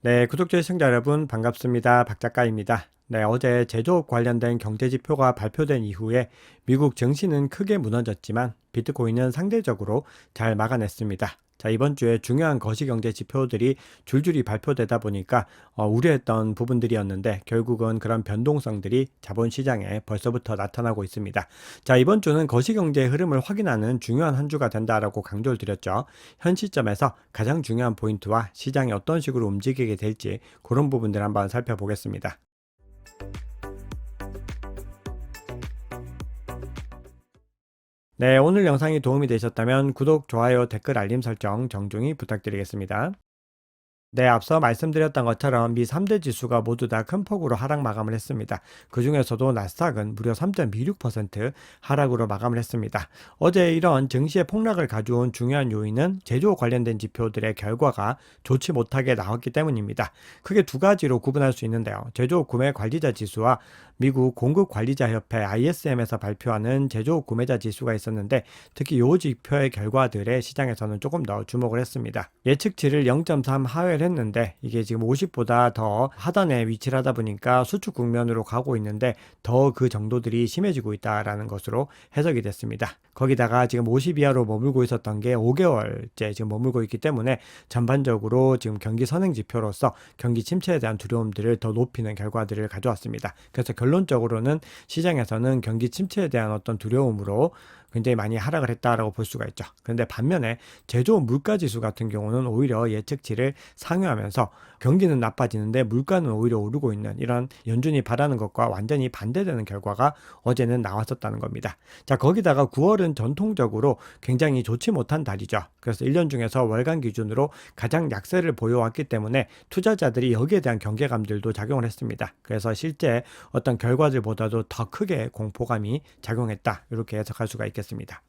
네, 구독자 시청자 여러분 반갑습니다. 박 작가입니다. 네, 어제 제조업 관련된 경제지표가 발표된 이후에 미국 증시는 크게 무너졌지만 비트코인은 상대적으로 잘 막아냈습니다. 자, 이번 주에 중요한 거시경제 지표들이 줄줄이 발표되다 보니까 우려했던 부분들이었는데 결국은 그런 변동성들이 자본시장에 벌써부터 나타나고 있습니다. 자, 이번 주는 거시경제의 흐름을 확인하는 중요한 한 주가 된다라고 강조를 드렸죠. 현 시점에서 가장 중요한 포인트와 시장이 어떤 식으로 움직이게 될지 그런 부분들 한번 살펴보겠습니다. 네, 오늘 영상이 도움이 되셨다면 구독, 좋아요, 댓글, 알림 설정 정중히 부탁드리겠습니다. 네, 앞서 말씀드렸던 것처럼 미 3대 지수가 모두 다 큰 폭으로 하락 마감을 했습니다. 그 중에서도 나스닥은 무려 3.26% 하락으로 마감을 했습니다. 어제 이런 증시의 폭락을 가져온 중요한 요인은 제조 관련된 지표들의 결과가 좋지 못하게 나왔기 때문입니다. 크게 두 가지로 구분할 수 있는데요. 제조업 구매 관리자 지수와 미국 공급 관리자 협회 ISM에서 발표하는 제조업 구매자 지수가 있었는데 특히 이 지표의 결과들에 시장에서는 조금 더 주목을 했습니다. 예측치를 0.3 하회를 했는데 이게 지금 50보다 더 하단에 위치를 하다 보니까 수축 국면으로 가고 있는데 더 그 정도들이 심해지고 있다라는 것으로 해석이 됐습니다. 거기다가 지금 50 이하로 머물고 있었던 게 5개월째 지금 머물고 있기 때문에 전반적으로 지금 경기 선행 지표로서 경기 침체에 대한 두려움들을 더 높이는 결과들을 가져왔습니다. 그래서 결론적으로는 시장에서는 경기 침체에 대한 어떤 두려움으로 굉장히 많이 하락을 했다라고 볼 수가 있죠. 그런데 반면에 제조업 물가지수 같은 경우는 오히려 예측치를 상회하면서 경기는 나빠지는데 물가는 오히려 오르고 있는 이런 연준이 바라는 것과 완전히 반대되는 결과가 어제는 나왔었다는 겁니다. 자, 거기다가 9월은 전통적으로 굉장히 좋지 못한 달이죠. 그래서 1년 중에서 월간 기준으로 가장 약세를 보여왔기 때문에 투자자들이 여기에 대한 경계감들도 작용을 했습니다. 그래서 실제 어떤 결과들보다도 더 크게 공포감이 작용했다. 이렇게 해석할 수가 있겠습니다.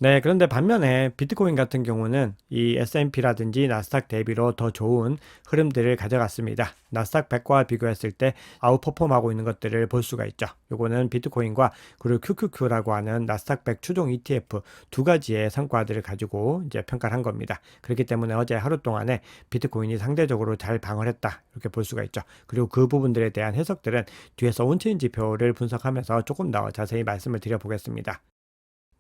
네, 그런데 반면에 비트코인 같은 경우는 이 S&P라든지 나스닥 대비로 더 좋은 흐름들을 가져갔습니다. 나스닥 100과 비교했을 때 아웃퍼폼하고 있는 것들을 볼 수가 있죠. 요거는 비트코인과 그리고 QQQ라고 하는 나스닥 100 추종 ETF 두 가지의 성과들을 가지고 이제 평가를 한 겁니다. 그렇기 때문에 어제 하루 동안에 비트코인이 상대적으로 잘 방어했다. 이렇게 볼 수가 있죠. 그리고 그 부분들에 대한 해석들은 뒤에서 온체인 지표를 분석하면서 조금 더 자세히 말씀을 드려보겠습니다.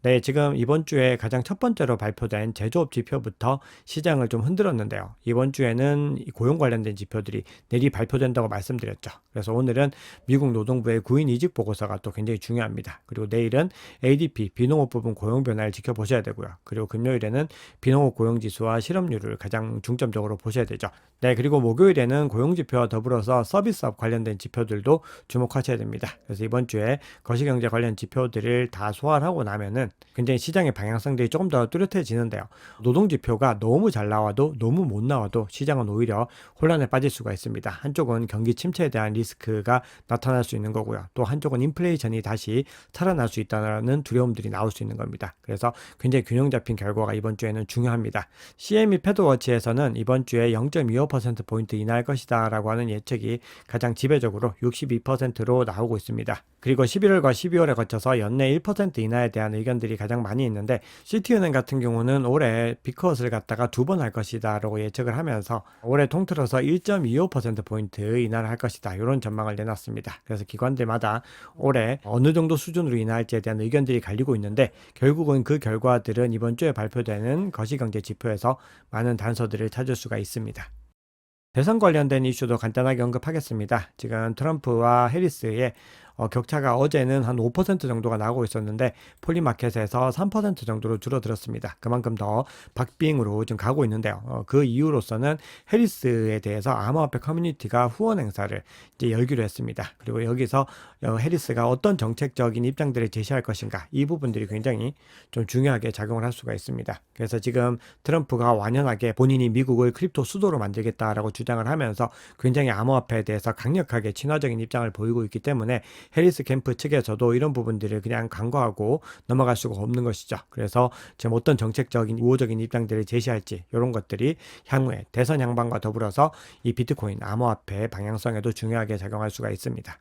네, 지금 이번 주에 가장 첫 번째로 발표된 제조업 지표부터 시장을 좀 흔들었는데요. 이번 주에는 이 고용 관련된 지표들이 내리 발표된다고 말씀드렸죠. 그래서 오늘은 미국 노동부의 구인 이직 보고서가 또 굉장히 중요합니다. 그리고 내일은 ADP 비농업 부분 고용 변화를 지켜보셔야 되고요. 그리고 금요일에는 비농업 고용 지수와 실업률을 가장 중점적으로 보셔야 되죠. 네, 그리고 목요일에는 고용 지표와 더불어서 서비스업 관련된 지표들도 주목하셔야 됩니다. 그래서 이번 주에 거시경제 관련 지표들을 다 소화를 하고 나면은 굉장히 시장의 방향성들이 조금 더 뚜렷해지는데요. 노동지표가 너무 잘 나와도 너무 못 나와도 시장은 오히려 혼란에 빠질 수가 있습니다. 한쪽은 경기 침체에 대한 리스크가 나타날 수 있는 거고요. 또 한쪽은 인플레이션이 다시 살아날 수 있다는 두려움들이 나올 수 있는 겁니다. 그래서 굉장히 균형 잡힌 결과가 이번 주에는 중요합니다. CME 패드워치에서는 이번 주에 0.25%포인트 인하할 것이다 라고 하는 예측이 가장 지배적으로 62%로 나오고 있습니다. 그리고 11월과 12월에 거쳐서 연내 1% 인하에 대한 의견들이 가장 많이 있는데 CT은행 같은 경우는 올해 빅컷을 갖다가 두 번 할 것이다 라고 예측을 하면서 올해 통틀어서 1.25%포인트 인하를 할 것이다 이런 전망을 내놨습니다. 그래서 기관들마다 올해 어느 정도 수준으로 인하할지에 대한 의견들이 갈리고 있는데 결국은 그 결과들은 이번 주에 발표되는 거시경제 지표에서 많은 단서들을 찾을 수가 있습니다. 대선 관련된 이슈도 간단하게 언급하겠습니다. 지금 트럼프와 해리스의 격차가 어제는 한 5% 정도가 나오고 있었는데 폴리마켓에서 3% 정도로 줄어들었습니다. 그만큼 더 박빙으로 지금 가고 있는데요. 그 이유로서는 해리스에 대해서 암호화폐 커뮤니티가 후원 행사를 이제 열기로 했습니다. 그리고 여기서 해리스가 어떤 정책적인 입장들을 제시할 것인가 이 부분들이 굉장히 좀 중요하게 작용을 할 수가 있습니다. 그래서 지금 트럼프가 완연하게 본인이 미국을 크립토 수도로 만들겠다라고 주장을 하면서 굉장히 암호화폐에 대해서 강력하게 친화적인 입장을 보이고 있기 때문에 해리스 캠프 측에서도 이런 부분들을 그냥 간과하고 넘어갈 수가 없는 것이죠. 그래서 지금 어떤 정책적인 우호적인 입장들을 제시할지 이런 것들이 향후에 대선 향방과 더불어서 이 비트코인 암호화폐의 방향성에도 중요하게 작용할 수가 있습니다.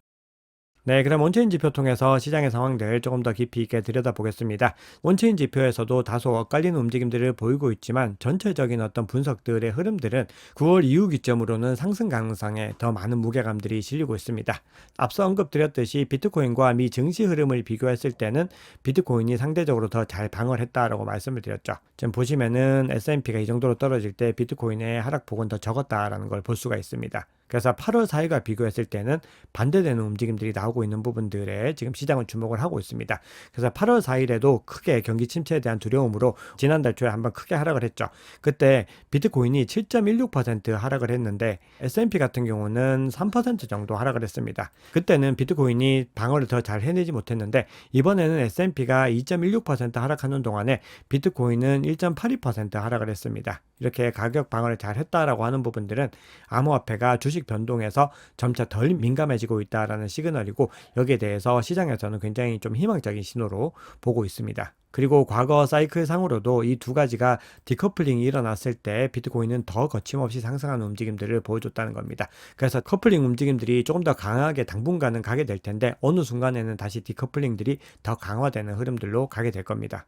네, 그럼 온체인 지표 통해서 시장의 상황들 조금 더 깊이 있게 들여다보겠습니다. 온체인 지표에서도 다소 엇갈리는 움직임들을 보이고 있지만 전체적인 어떤 분석들의 흐름들은 9월 이후 기점으로는 상승 가능성에 더 많은 무게감들이 실리고 있습니다. 앞서 언급드렸듯이 비트코인과 미 증시 흐름을 비교했을 때는 비트코인이 상대적으로 더 잘 방어를 했다라고 말씀을 드렸죠. 지금 보시면은 S&P가 이 정도로 떨어질 때 비트코인의 하락폭은 더 적었다라는 걸 볼 수가 있습니다. 그래서 8월 4일과 비교했을 때는 반대되는 움직임들이 나오고 있는 부분들에 지금 시장은 주목을 하고 있습니다. 그래서 8월 4일에도 크게 경기 침체에 대한 두려움으로 지난달 초에 한번 크게 하락을 했죠. 그때 비트코인이 7.16% 하락을 했는데 S&P 같은 경우는 3% 정도 하락을 했습니다. 그때는 비트코인이 방어를 더 잘 해내지 못했는데 이번에는 S&P가 2.16% 하락하는 동안에 비트코인은 1.82% 하락을 했습니다. 이렇게 가격 방어를 잘 했다라고 하는 부분들은 암호화폐가 주식 변동에서 점차 덜 민감해지고 있다라는 시그널이고 여기에 대해서 시장에서는 굉장히 좀 희망적인 신호로 보고 있습니다. 그리고 과거 사이클 상으로도 이 두 가지가 디커플링이 일어났을 때 비트코인은 더 거침없이 상승하는 움직임들을 보여줬다는 겁니다. 그래서 커플링 움직임들이 조금 더 강하게 당분간은 가게 될 텐데 어느 순간에는 다시 디커플링들이 더 강화되는 흐름들로 가게 될 겁니다.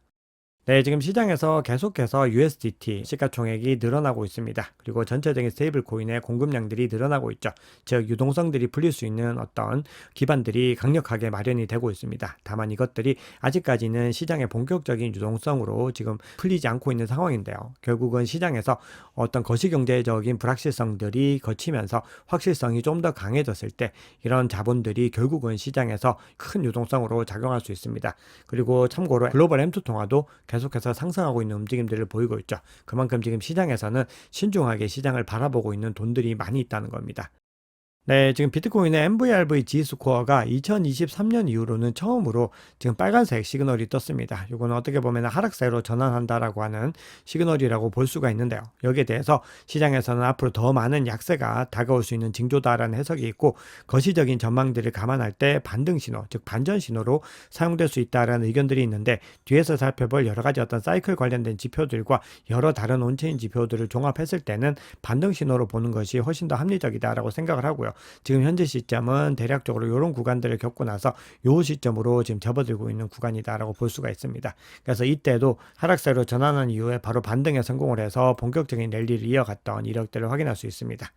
네, 지금 시장에서 계속해서 USDT 시가총액이 늘어나고 있습니다. 그리고 전체적인 스테이블 코인의 공급량들이 늘어나고 있죠. 즉 유동성들이 풀릴 수 있는 어떤 기반들이 강력하게 마련이 되고 있습니다. 다만 이것들이 아직까지는 시장의 본격적인 유동성으로 지금 풀리지 않고 있는 상황인데요. 결국은 시장에서 어떤 거시경제적인 불확실성들이 거치면서 확실성이 좀 더 강해졌을 때 이런 자본들이 결국은 시장에서 큰 유동성으로 작용할 수 있습니다. 그리고 참고로 글로벌 M2 통화도 계속해서 상승하고 있는 움직임들을 보이고 있죠. 그만큼 지금 시장에서는 신중하게 시장을 바라보고 있는 돈들이 많이 있다는 겁니다. 네, 지금 비트코인의 MVRV 지수 코어가 2023년 이후로는 처음으로 지금 빨간색 시그널이 떴습니다. 이거는 어떻게 보면 하락세로 전환한다라고 하는 시그널이라고 볼 수가 있는데요. 여기에 대해서 시장에서는 앞으로 더 많은 약세가 다가올 수 있는 징조다라는 해석이 있고 거시적인 전망들을 감안할 때 반등 신호, 즉 반전 신호로 사용될 수 있다라는 의견들이 있는데 뒤에서 살펴볼 여러 가지 어떤 사이클 관련된 지표들과 여러 다른 온체인 지표들을 종합했을 때는 반등 신호로 보는 것이 훨씬 더 합리적이다라고 생각을 하고요. 지금 현재 시점은 대략적으로 이런 구간들을 겪고 나서 이 시점으로 지금 접어들고 있는 구간이다라고 볼 수가 있습니다. 그래서 이때도 하락세로 전환한 이후에 바로 반등에 성공을 해서 본격적인 랠리를 이어갔던 이력들을 확인할 수 있습니다.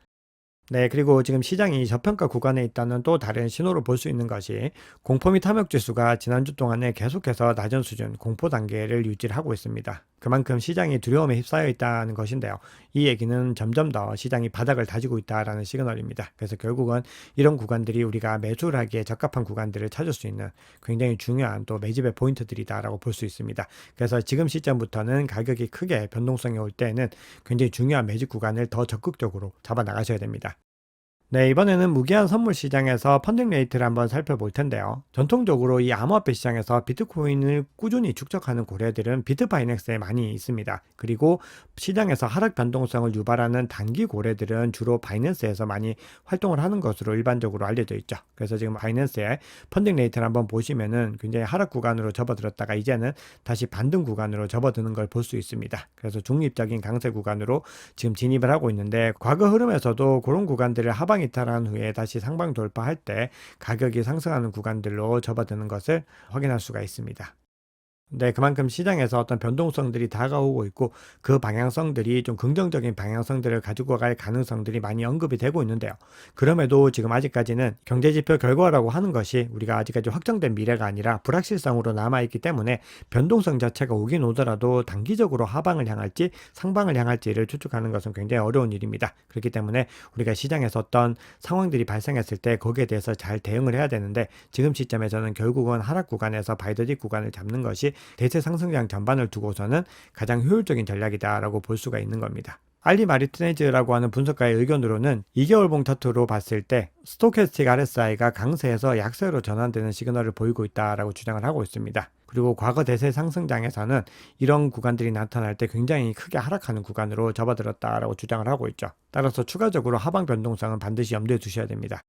네, 그리고 지금 시장이 저평가 구간에 있다는 또 다른 신호로 볼 수 있는 것이 공포 및 탐욕 지수가 지난주 동안에 계속해서 낮은 수준, 공포 단계를 유지를 하고 있습니다. 그만큼 시장이 두려움에 휩싸여 있다는 것인데요. 이 얘기는 점점 더 시장이 바닥을 다지고 있다라는 시그널입니다. 그래서 결국은 이런 구간들이 우리가 매수를 하기에 적합한 구간들을 찾을 수 있는 굉장히 중요한 또 매집의 포인트들이다라고 볼 수 있습니다. 그래서 지금 시점부터는 가격이 크게 변동성이 올 때는 굉장히 중요한 매집 구간을 더 적극적으로 잡아 나가셔야 됩니다. 네, 이번에는 무기한 선물 시장에서 펀딩 레이트를 한번 살펴볼 텐데요. 전통적으로 이 암호화폐 시장에서 비트코인을 꾸준히 축적하는 고래들은 비트바이낸스에 많이 있습니다. 그리고 시장에서 하락 변동성을 유발하는 단기 고래들은 주로 바이낸스에서 많이 활동을 하는 것으로 일반적으로 알려져 있죠. 그래서 지금 바이낸스의 펀딩 레이트를 한번 보시면은 굉장히 하락 구간으로 접어들었다가 이제는 다시 반등 구간으로 접어드는 걸 볼 수 있습니다. 그래서 중립적인 강세 구간으로 지금 진입을 하고 있는데 과거 흐름에서도 그런 구간들을 하방 이탈한 후에 다시 상방 돌파할 때 가격이 상승하는 구간들로 접어드는 것을 확인할 수가 있습니다. 네, 그만큼 시장에서 어떤 변동성들이 다가오고 있고 그 방향성들이 좀 긍정적인 방향성들을 가지고 갈 가능성들이 많이 언급이 되고 있는데요. 그럼에도 지금 아직까지는 경제지표 결과라고 하는 것이 우리가 아직까지 확정된 미래가 아니라 불확실성으로 남아있기 때문에 변동성 자체가 오긴 오더라도 단기적으로 하방을 향할지 상방을 향할지를 추측하는 것은 굉장히 어려운 일입니다. 그렇기 때문에 우리가 시장에서 어떤 상황들이 발생했을 때 거기에 대해서 잘 대응을 해야 되는데 지금 시점에서는 결국은 하락 구간에서 바이더딥 구간을 잡는 것이 대체 상승장 전반을 두고서는 가장 효율적인 전략이다라고 볼 수가 있는 겁니다. 알리 마리티네즈라고 하는 분석가의 의견으로는 2개월봉 차트로 봤을 때 스토캐스틱 RSI가 강세에서 약세로 전환되는 시그널을 보이고 있다라고 주장을 하고 있습니다. 그리고 과거 대세 상승장에서는 이런 구간들이 나타날 때 굉장히 크게 하락하는 구간으로 접어들었다라고 주장을 하고 있죠. 따라서 추가적으로 하방 변동성은 반드시 염두에 두셔야 됩니다.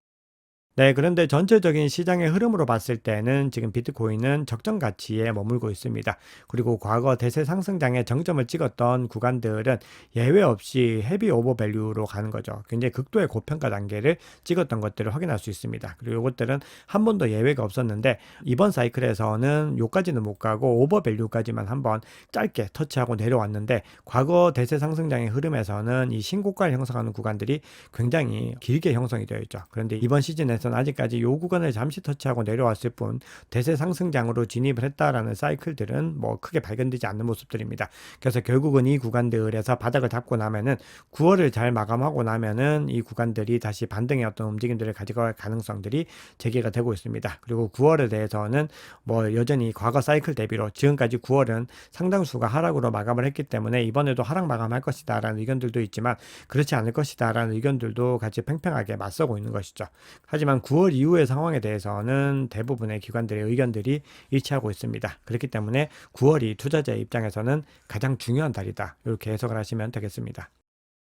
네, 그런데 전체적인 시장의 흐름으로 봤을 때는 지금 비트코인은 적정 가치에 머물고 있습니다. 그리고 과거 대세 상승장의 정점을 찍었던 구간들은 예외 없이 헤비 오버밸류로 가는 거죠. 굉장히 극도의 고평가 단계를 찍었던 것들을 확인할 수 있습니다. 그리고 이것들은 한 번도 예외가 없었는데 이번 사이클에서는 요까지는 못 가고 오버밸류까지만 한번 짧게 터치하고 내려왔는데 과거 대세 상승장의 흐름에서는 이 신고가를 형성하는 구간들이 굉장히 길게 형성이 되어 있죠. 그런데 이번 시즌에서는 아직까지 요 구간을 잠시 터치하고 내려왔을 뿐 대세 상승장으로 진입을 했다라는 사이클들은 뭐 크게 발견되지 않는 모습들입니다. 그래서 결국은 이 구간들에서 바닥을 잡고 나면은 9월을 잘 마감하고 나면은 이 구간들이 다시 반등의 어떤 움직임들을 가져갈 가능성들이 제기가 되고 있습니다. 그리고 9월에 대해서는 뭐 여전히 과거 사이클 대비로 지금까지 9월은 상당수가 하락으로 마감을 했기 때문에 이번에도 하락 마감할 것이다라는 의견들도 있지만 그렇지 않을 것이다라는 의견들도 같이 팽팽하게 맞서고 있는 것이죠. 하지만 9월 이후의 상황에 대해서는 대부분의 기관들의 의견들이 일치하고 있습니다. 그렇기 때문에 9월이 투자자의 입장에서는 가장 중요한 달이다. 이렇게 해석을 하시면 되겠습니다.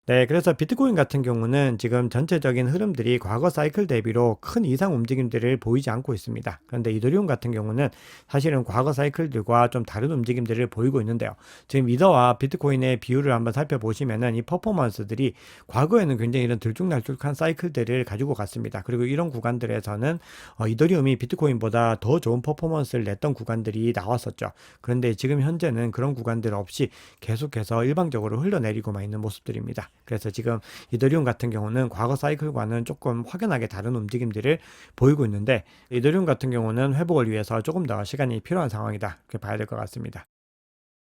네, 그래서 비트코인 같은 경우는 지금 전체적인 흐름들이 과거 사이클 대비로 큰 이상 움직임들을 보이지 않고 있습니다. 그런데 이더리움 같은 경우는 사실은 과거 사이클들과 좀 다른 움직임들을 보이고 있는데요. 지금 이더와 비트코인의 비율을 한번 살펴보시면은 이 퍼포먼스들이 과거에는 굉장히 이런 들쭉날쭉한 사이클들을 가지고 갔습니다. 그리고 이런 구간들에서는 이더리움이 비트코인보다 더 좋은 퍼포먼스를 냈던 구간들이 나왔었죠. 그런데 지금 현재는 그런 구간들 없이 계속해서 일방적으로 흘러내리고만 있는 모습들입니다. 그래서 지금 이더리움 같은 경우는 과거 사이클과는 조금 확연하게 다른 움직임들을 보이고 있는데 이더리움 같은 경우는 회복을 위해서 조금 더 시간이 필요한 상황이다. 이렇게 봐야 될 것 같습니다.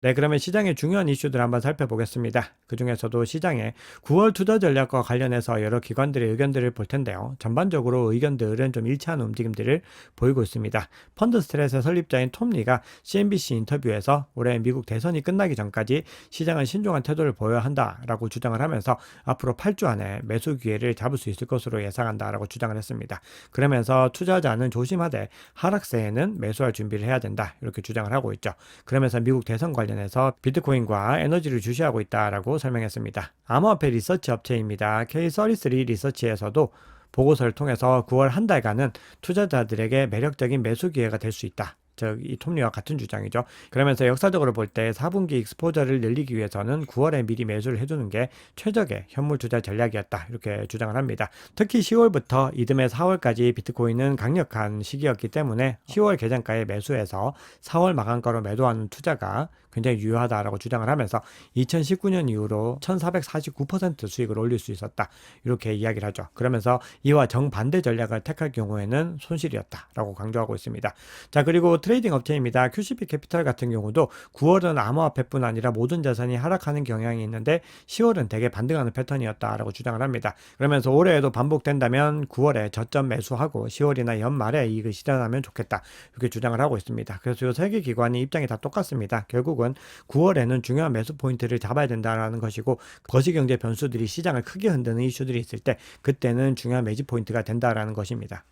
네, 그러면 시장의 중요한 이슈들 한번 살펴보겠습니다. 그 중에서도 시장의 9월 투자 전략과 관련해서 여러 기관들의 의견들을 볼 텐데요. 전반적으로 의견들은 좀 일치하는 움직임들을 보이고 있습니다. 펀드 스트레스의 설립자인 톰 리가 CNBC 인터뷰에서 올해 미국 대선이 끝나기 전까지 시장은 신중한 태도를 보여야 한다라고 주장을 하면서 앞으로 8주 안에 매수 기회를 잡을 수 있을 것으로 예상한다라고 주장을 했습니다. 그러면서 투자자는 조심하되 하락세에는 매수할 준비를 해야 된다. 이렇게 주장을 하고 있죠. 그러면서 미국 대선 관련해서 비트코인과 에너지를 주시하고 있다라고 설명했습니다. 암호화폐 리서치 업체입니다. K33 리서치에서도 보고서를 통해서 9월 한 달간은 투자자들에게 매력적인 매수 기회가 될 수 있다. 이 톱니와 같은 주장이죠. 그러면서 역사적으로 볼 때 4분기 익스포저를 늘리기 위해서는 9월에 미리 매수를 해두는 게 최적의 현물 투자 전략이었다. 이렇게 주장을 합니다. 특히 10월부터 이듬해 4월까지 비트코인은 강력한 시기였기 때문에 10월 계장가에 매수해서 4월 마감가로 매도하는 투자가 굉장히 유효하다라고 주장을 하면서 2019년 이후로 1449% 수익을 올릴 수 있었다. 이렇게 이야기를 하죠. 그러면서 이와 정반대 전략을 택할 경우에는 손실이었다라고 강조하고 있습니다. 자, 그리고 트레이딩 업체입니다. QCP 캐피털 같은 경우도 9월은 암호화폐뿐 아니라 모든 자산이 하락하는 경향이 있는데 10월은 대개 반등하는 패턴이었다라고 주장을 합니다. 그러면서 올해에도 반복된다면 9월에 저점 매수하고 10월이나 연말에 이익을 실현하면 좋겠다. 이렇게 주장을 하고 있습니다. 그래서 이 세 개 기관이 입장이 다 똑같습니다. 결국은 9월에는 중요한 매수 포인트를 잡아야 된다는 것이고 거시경제 변수들이 시장을 크게 흔드는 이슈들이 있을 때 그때는 중요한 매집 포인트가 된다는 것입니다.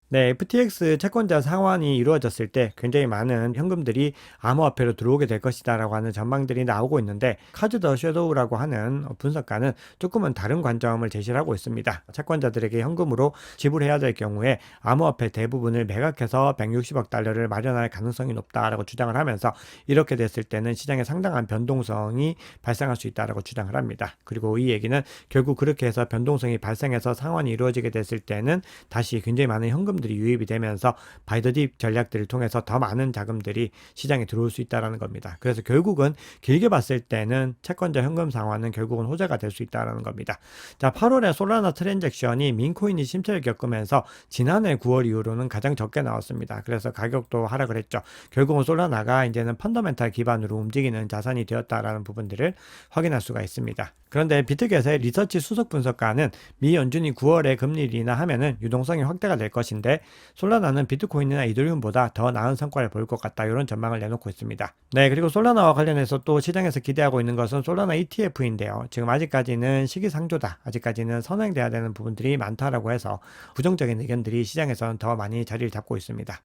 네, FTX 채권자 상환이 이루어졌을 때 굉장히 많은 현금들이 암호화폐로 들어오게 될 것이다라고 하는 전망들이 나오고 있는데 카즈 더 섀도우라고 하는 분석가는 조금은 다른 관점을 제시를 하고 있습니다. 채권자들에게 현금으로 지불해야 될 경우에 암호화폐 대부분을 매각해서 160억 달러를 마련할 가능성이 높다라고 주장을 하면서 이렇게 됐을 때는 시장에 상당한 변동성이 발생할 수 있다라고 주장을 합니다. 그리고 이 얘기는 결국 그렇게 해서 변동성이 발생해서 상환이 이루어지게 됐을 때는 다시 굉장히 많은 현금들이 유입이 되면서 바이더딥 전략들을 통해서 더 많은 자금들이 시장에 들어올 수 있다는 겁니다. 그래서 결국은 길게 봤을 때는 채권자 현금 상환은 결국은 호재가 될 수 있다는 겁니다. 자, 8월에 솔라나 트랜잭션이 민코인이 침체를 겪으면서 지난해 9월 이후로는 가장 적게 나왔습니다. 그래서 가격도 하락을 했죠. 결국은 솔라나가 이제는 펀더멘탈 기반으로 움직이는 자산이 되었다라는 부분들을 확인할 수가 있습니다. 그런데 비트겟의 리서치 수석 분석가는 미 연준이 9월에 금리를 인하하면은 유동성이 확대가 될 것인데 솔라나는 비트코인이나 이더리움보다 더 나은 성과를 보일 것 같다. 이런 전망을 내놓고 있습니다. 네, 그리고 솔라나와 관련해서 또 시장에서 기대하고 있는 것은 솔라나 ETF인데요. 지금 아직까지는 시기상조다. 아직까지는 선행돼야 되는 부분들이 많다라고 해서 부정적인 의견들이 시장에서는 더 많이 자리를 잡고 있습니다.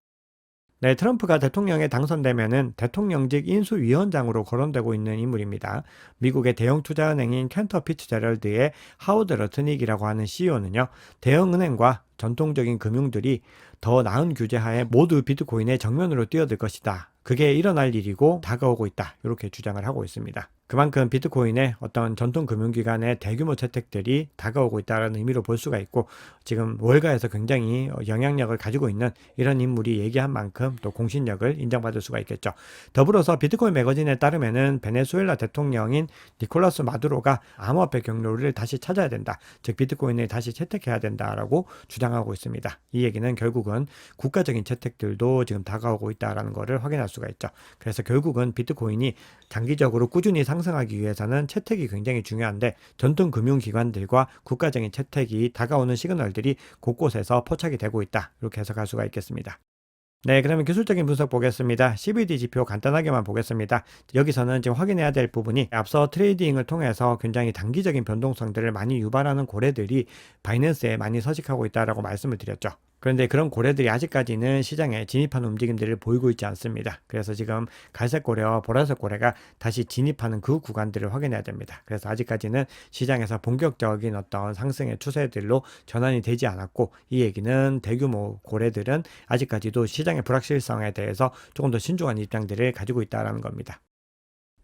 네, 트럼프가 대통령에 당선되면은 대통령직 인수위원장으로 거론되고 있는 인물입니다. 미국의 대형 투자은행인 캔터 피츠제럴드의 하워드 러트닉이라고 하는 CEO는요, 대형은행과 전통적인 금융들이 더 나은 규제 하에 모두 비트코인의 정면으로 뛰어들 것이다. 그게 일어날 일이고 다가오고 있다. 이렇게 주장을 하고 있습니다. 그만큼 비트코인의 어떤 전통 금융기관의 대규모 채택들이 다가오고 있다는 의미로 볼 수가 있고, 지금 월가에서 굉장히 영향력을 가지고 있는 이런 인물이 얘기한 만큼 또 공신력을 인정받을 수가 있겠죠. 더불어서 비트코인 매거진에 따르면은 베네수엘라 대통령인 니콜라스 마두로가 암호화폐 경로를 다시 찾아야 된다. 즉 비트코인을 다시 채택해야 된다라고 주장하고 있습니다. 이 얘기는 결국은 국가적인 채택들도 지금 다가오고 있다라는 것을 확인할 수가 있죠. 그래서 결국은 비트코인이 장기적으로 꾸준히 상승하기 위해서는 채택이 굉장히 중요한데, 전통 금융기관들과 국가적인 채택이 다가오는 시그널들이 곳곳에서 포착이 되고 있다. 이렇게 해석할 수가 있겠습니다. 네, 그러면 기술적인 분석 보겠습니다. CBD 지표 간단하게만 보겠습니다. 여기서는 지금 확인해야 될 부분이, 앞서 트레이딩을 통해서 굉장히 단기적인 변동성들을 많이 유발하는 고래들이 바이낸스에 많이 서식하고 있다라고 말씀을 드렸죠. 그런데 그런 고래들이 아직까지는 시장에 진입하는 움직임들을 보이고 있지 않습니다. 그래서 지금 갈색 고래와 보라색 고래가 다시 진입하는 그 구간들을 확인해야 됩니다. 그래서 아직까지는 시장에서 본격적인 어떤 상승의 추세들로 전환이 되지 않았고, 이 얘기는 대규모 고래들은 아직까지도 시장의 불확실성에 대해서 조금 더 신중한 입장들을 가지고 있다는 겁니다.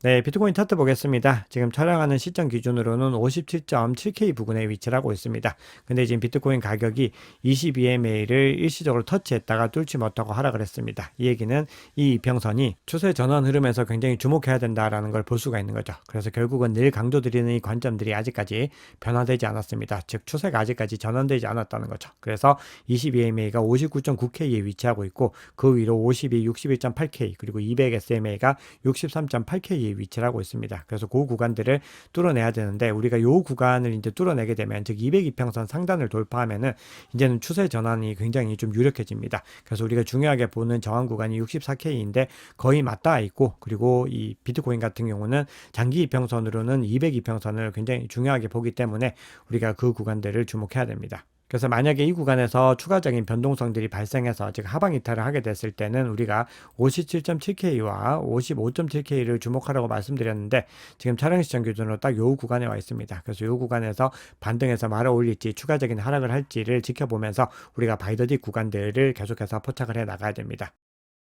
네, 비트코인 차트 보겠습니다. 지금 촬영하는 시점 기준으로는 57.7K 부근에 위치를 하고 있습니다. 근데 지금 비트코인 가격이 22MA를 일시적으로 터치했다가 뚫지 못하고 하락을 했습니다. 이 얘기는 이 이평선이 추세 전환 흐름에서 굉장히 주목해야 된다라는 걸 볼 수가 있는 거죠. 그래서 결국은 늘 강조드리는 이 관점들이 아직까지 변화되지 않았습니다. 즉 추세가 아직까지 전환되지 않았다는 거죠. 그래서 22MA가 59.9K에 위치하고 있고, 그 위로 52, 61.8K 그리고 200SMA가 63.8K에 위치를 하고 있습니다. 그래서 그 구간들을 뚫어내야 되는데, 우리가 요 구간을 이제 뚫어내게 되면, 즉 202평선 상단을 돌파하면은 이제는 추세 전환이 굉장히 좀 유력해집니다. 그래서 우리가 중요하게 보는 저항 구간이 64K인데 거의 맞닿아 있고, 그리고 이 비트코인 같은 경우는 장기 이평선으로는 202평선을 굉장히 중요하게 보기 때문에 우리가 그 구간들을 주목해야 됩니다. 그래서 만약에 이 구간에서 추가적인 변동성들이 발생해서 즉 하방 이탈을 하게 됐을 때는 우리가 57.7K와 55.7K를 주목하라고 말씀드렸는데, 지금 촬영 시점 기준으로 딱 요 구간에 와 있습니다. 그래서 요 구간에서 반등해서 말아 올릴지 추가적인 하락을 할지를 지켜보면서 우리가 바이더디 구간들을 계속해서 포착을 해 나가야 됩니다.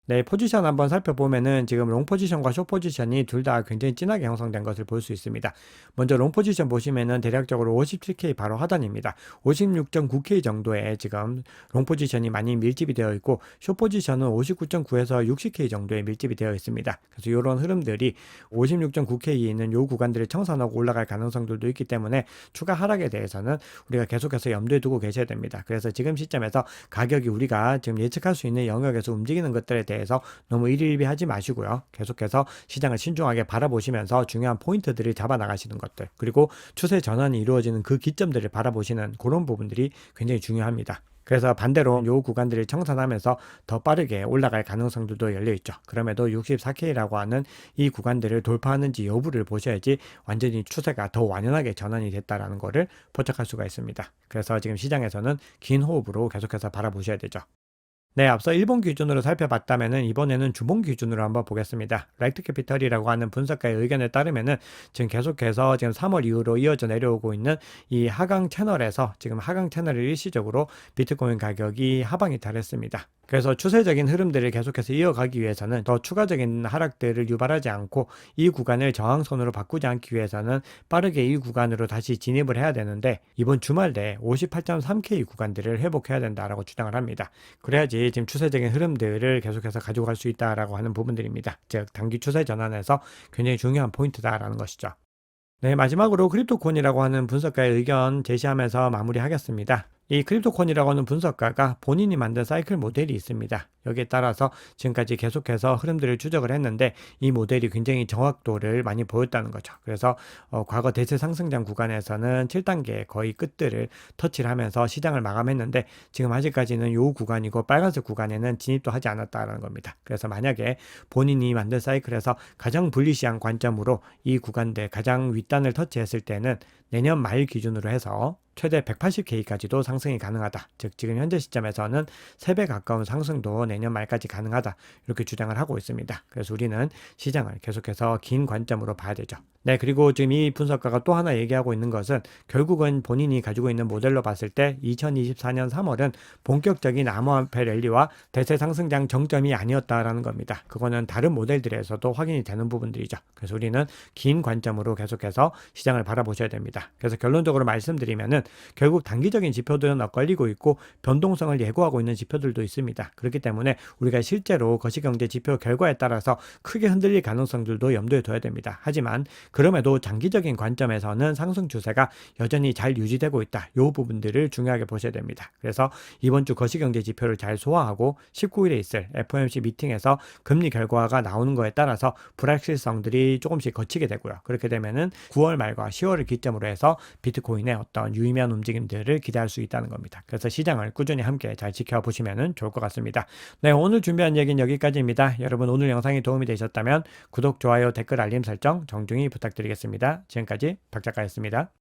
네, 포지션 한번 살펴보면은 지금 롱 포지션과 숏 포지션이 둘 다 굉장히 진하게 형성된 것을 볼 수 있습니다. 먼저 롱 포지션 보시면은 대략적으로 57K 바로 하단입니다. 56.9K 정도의 지금 롱 포지션이 많이 밀집이 되어 있고, 숏 포지션은 59.9에서 60K 정도의 밀집이 되어 있습니다. 그래서 이런 흐름들이 56.9K에 있는 요 구간들을 청산하고 올라갈 가능성들도 있기 때문에 추가 하락에 대해서는 우리가 계속해서 염두에 두고 계셔야 됩니다. 그래서 지금 시점에서 가격이 우리가 지금 예측할 수 있는 영역에서 움직이는 것들에 대해서 너무 일일비하지 마시고요. 계속해서 시장을 신중하게 바라보시면서 중요한 포인트들을 잡아 나가시는 것들, 그리고 추세 전환이 이루어지는 그 기점들을 바라보시는 그런 부분들이 굉장히 중요합니다. 그래서 반대로 요 구간들을 청산하면서 더 빠르게 올라갈 가능성들도 열려 있죠. 그럼에도 64K라고 하는 이 구간들을 돌파하는지 여부를 보셔야지 완전히 추세가 더 완연하게 전환이 됐다라는 것을 포착할 수가 있습니다. 그래서 지금 시장에서는 긴 호흡으로 계속해서 바라보셔야 되죠. 네, 앞서 일본 기준으로 살펴봤다면은 이번에는 주봉 기준으로 한번 보겠습니다. 라이트 캐피털이라고 하는 분석가의 의견에 따르면은 지금 계속해서 지금 3월 이후로 이어져 내려오고 있는 이 하강 채널에서 지금 하강 채널을 일시적으로 비트코인 가격이 하방 이탈했습니다. 그래서 추세적인 흐름들을 계속해서 이어가기 위해서는 더 추가적인 하락들을 유발하지 않고 이 구간을 저항선으로 바꾸지 않기 위해서는 빠르게 이 구간으로 다시 진입을 해야 되는데, 이번 주말 내에 58.3K 구간들을 회복해야 된다라고 주장을 합니다. 그래야지 지금 추세적인 흐름들을 계속해서 가지고 갈 수 있다라고 하는 부분들입니다. 즉 단기 추세 전환에서 굉장히 중요한 포인트다라는 것이죠. 네, 마지막으로 크립토콘이라고 하는 분석가의 의견 제시하면서 마무리하겠습니다. 이 크립토콘이라고 하는 분석가가 본인이 만든 사이클 모델이 있습니다. 여기에 따라서 지금까지 계속해서 흐름들을 추적을 했는데, 이 모델이 굉장히 정확도를 많이 보였다는 거죠. 그래서 과거 대세 상승장 구간에서는 7단계 거의 끝들을 터치를 하면서 시장을 마감했는데, 지금 아직까지는 이 구간이고 빨간색 구간에는 진입도 하지 않았다는 겁니다. 그래서 만약에 본인이 만든 사이클에서 가장 불리시한 관점으로 이 구간대 가장 윗단을 터치했을 때는 내년 말 기준으로 해서 최대 180K까지도 상승이 가능하다. 즉 지금 현재 시점에서는 3배 가까운 상승도 내년 말까지 가능하다. 이렇게 주장을 하고 있습니다. 그래서 우리는 시장을 계속해서 긴 관점으로 봐야 되죠. 네, 그리고 지금 이 분석가가 또 하나 얘기하고 있는 것은 결국은 본인이 가지고 있는 모델로 봤을 때 2024년 3월은 본격적인 암호화폐 랠리와 대세 상승장 정점이 아니었다라는 겁니다. 그거는 다른 모델들에서도 확인이 되는 부분들이죠. 그래서 우리는 긴 관점으로 계속해서 시장을 바라보셔야 됩니다. 그래서 결론적으로 말씀드리면은 결국 단기적인 지표들은 엇갈리고 있고 변동성을 예고하고 있는 지표들도 있습니다. 그렇기 때문에 우리가 실제로 거시경제 지표 결과에 따라서 크게 흔들릴 가능성들도 염두에 둬야 됩니다. 하지만 그럼에도 장기적인 관점에서는 상승 추세가 여전히 잘 유지되고 있다. 이 부분들을 중요하게 보셔야 됩니다. 그래서 이번 주 거시경제 지표를 잘 소화하고 19일에 있을 FOMC 미팅에서 금리 결과가 나오는 거에 따라서 불확실성들이 조금씩 거치게 되고요. 그렇게 되면은 9월 말과 10월을 기점으로 해서 비트코인의 어떤 유의미한 움직임들을 기대할 수 있다는 겁니다. 그래서 시장을 꾸준히 함께 잘 지켜보시면 좋을 것 같습니다. 네, 오늘 준비한 얘기는 여기까지입니다. 여러분 오늘 영상이 도움이 되셨다면 구독, 좋아요, 댓글, 알림 설정 정중히 부탁드리겠습니다. 지금까지 박 작가였습니다.